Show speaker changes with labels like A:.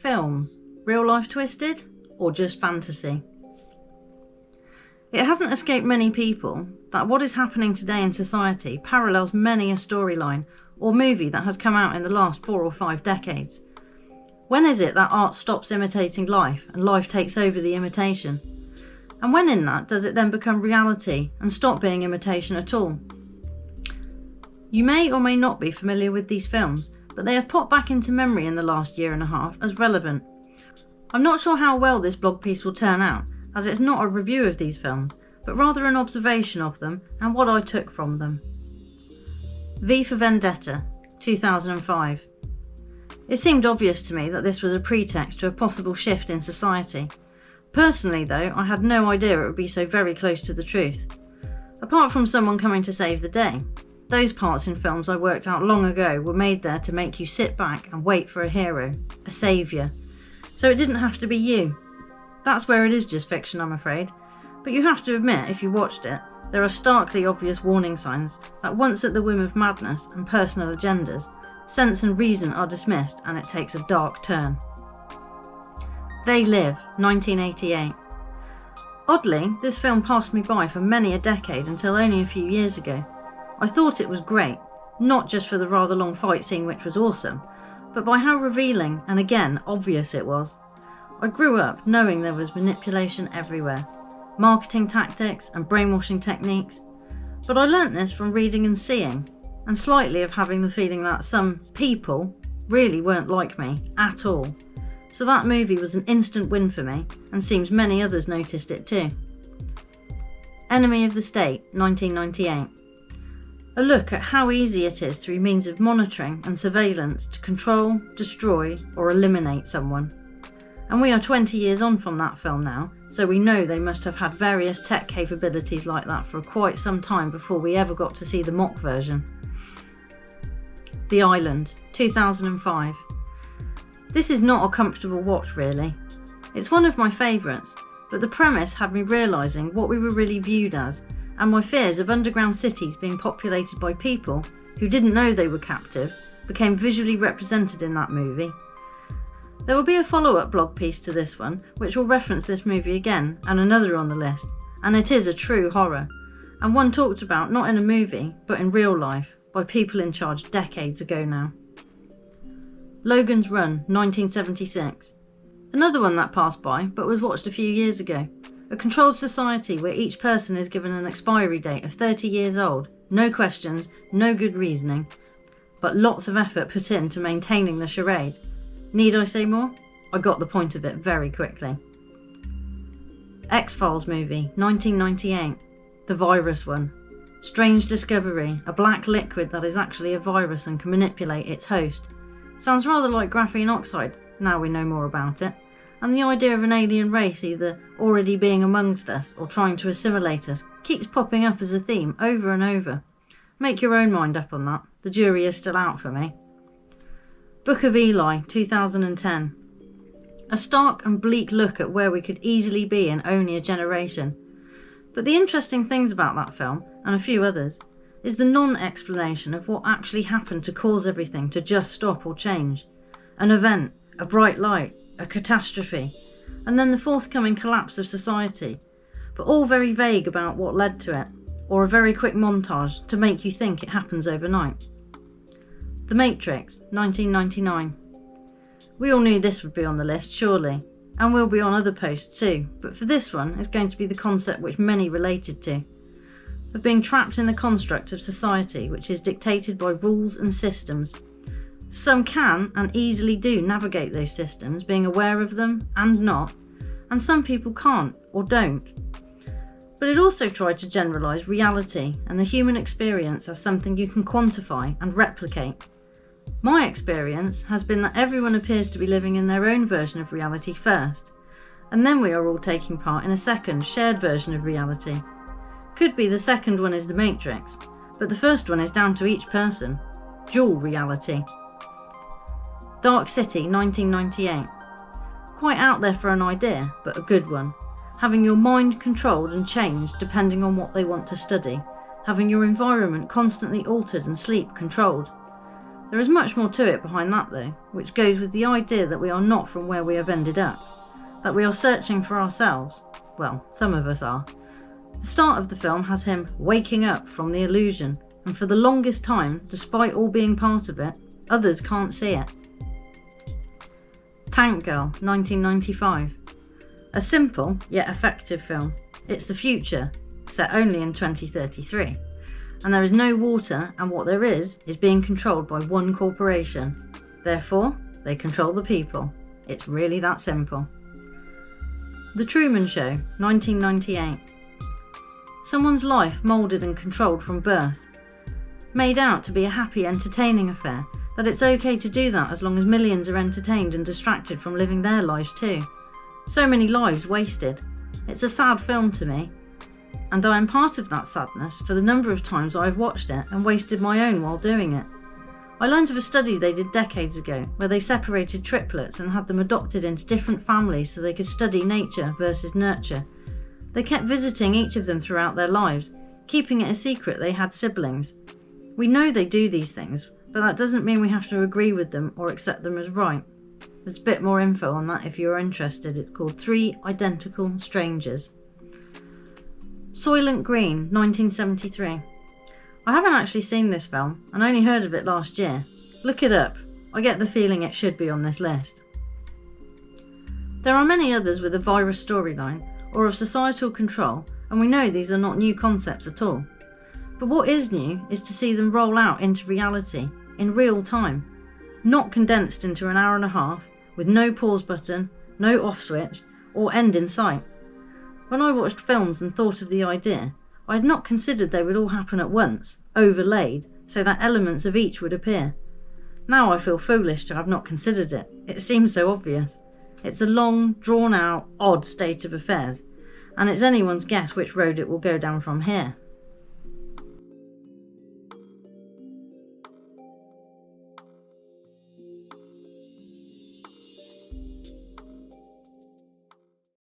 A: Films, real life twisted, or just fantasy? It hasn't escaped many people that what is happening today in society parallels many a storyline or movie that has come out in the last 4 or 5 decades. When is it that art stops imitating life and life takes over the imitation? And when in that does it then become reality and stop being imitation at all? You may or may not be familiar with these films, but they have popped back into memory in the last year and a half as relevant. I'm not sure how well this blog piece will turn out, as it's not a review of these films, but rather an observation of them and what I took from them. V for Vendetta, 2005. It seemed obvious to me that this was a pretext to a possible shift in society. Personally though, I had no idea it would be so very close to the truth. Apart from someone coming to save the day, those parts in films I worked out long ago were made there to make you sit back and wait for a hero, a saviour. So it didn't have to be you. That's where it is just fiction, I'm afraid. But you have to admit, if you watched it, there are starkly obvious warning signs that once at the whim of madness and personal agendas, sense and reason are dismissed and it takes a dark turn. They Live, 1988. Oddly, this film passed me by for many a decade until only a few years ago. I thought it was great, not just for the rather long fight scene which was awesome, but by how revealing and again obvious it was. I grew up knowing there was manipulation everywhere, marketing tactics and brainwashing techniques, but I learnt this from reading and seeing, and slightly of having the feeling that some people really weren't like me at all. So that movie was an instant win for me, and seems many others noticed it too. Enemy of the State, 1998. A look at how easy it is through means of monitoring and surveillance to control, destroy or eliminate someone. And we are 20 years on from that film now, so we know they must have had various tech capabilities like that for quite some time before we ever got to see the mock version. The Island, 2005. This is not a comfortable watch really. It's one of my favourites, but the premise had me realising what we were really viewed as, and my fears of underground cities being populated by people who didn't know they were captive became visually represented in that movie. There will be a follow-up blog piece to this one which will reference this movie again and another on the list, and it is a true horror, and one talked about not in a movie but in real life by people in charge decades ago now. Logan's Run, 1976. Another one that passed by but was watched a few years ago. A controlled society where each person is given an expiry date of 30 years old, no questions, no good reasoning, but lots of effort put into maintaining the charade. Need I say more? I got the point of it very quickly. X-Files movie, 1998. The virus one. Strange discovery, a black liquid that is actually a virus and can manipulate its host. Sounds rather like graphene oxide, now we know more about it. And the idea of an alien race either already being amongst us or trying to assimilate us keeps popping up as a theme over and over. Make your own mind up on that, the jury is still out for me. Book of Eli, 2010. A stark and bleak look at where we could easily be in only a generation. But the interesting things about that film, and a few others, is the non-explanation of what actually happened to cause everything to just stop or change. An event, a bright light, a catastrophe, and then the forthcoming collapse of society, but all very vague about what led to it, or a very quick montage to make you think it happens overnight. The Matrix, 1999. We all knew this would be on the list, surely, and will be on other posts too, but for this one it's going to be the concept which many related to, of being trapped in the construct of society which is dictated by rules and systems. Some can and easily do navigate those systems, being aware of them and not, and some people can't or don't. But it also tried to generalise reality and the human experience as something you can quantify and replicate. My experience has been that everyone appears to be living in their own version of reality first, and then we are all taking part in a second, shared version of reality. Could be the second one is the Matrix, but the first one is down to each person. Dual reality. Dark City, 1998. Quite out there for an idea, but a good one. Having your mind controlled and changed depending on what they want to study. Having your environment constantly altered and sleep controlled. There is much more to it behind that though, which goes with the idea that we are not from where we have ended up, that we are searching for ourselves. Well, some of us are. The start of the film has him waking up from the illusion, and for the longest time, despite all being part of it, others can't see it. Tank Girl, 1995. A simple yet effective film. It's the future, set only in 2033. And there is no water, and what there is being controlled by one corporation. Therefore, they control the people. It's really that simple. The Truman Show, 1998. Someone's life moulded and controlled from birth. Made out to be a happy, entertaining affair, that it's okay to do that as long as millions are entertained and distracted from living their lives too. So many lives wasted. It's a sad film to me. And I am part of that sadness for the number of times I have watched it and wasted my own while doing it. I learned of a study they did decades ago where they separated triplets and had them adopted into different families so they could study nature versus nurture. They kept visiting each of them throughout their lives, keeping it a secret they had siblings. We know they do these things, but that doesn't mean we have to agree with them or accept them as right. There's a bit more info on that if you're interested. It's called 3 Identical Strangers. Soylent Green, 1973. I haven't actually seen this film and only heard of it last year. Look it up. I get the feeling it should be on this list. There are many others with a virus storyline or of societal control, and we know these are not new concepts at all. But what is new is to see them roll out into reality, in real time, not condensed into an hour and a half, with no pause button, no off switch, or end in sight. When I watched films and thought of the idea, I had not considered they would all happen at once, overlaid, so that elements of each would appear. Now I feel foolish to have not considered it. It seems so obvious. It's a long, drawn-out, odd state of affairs, and it's anyone's guess which road it will go down from here.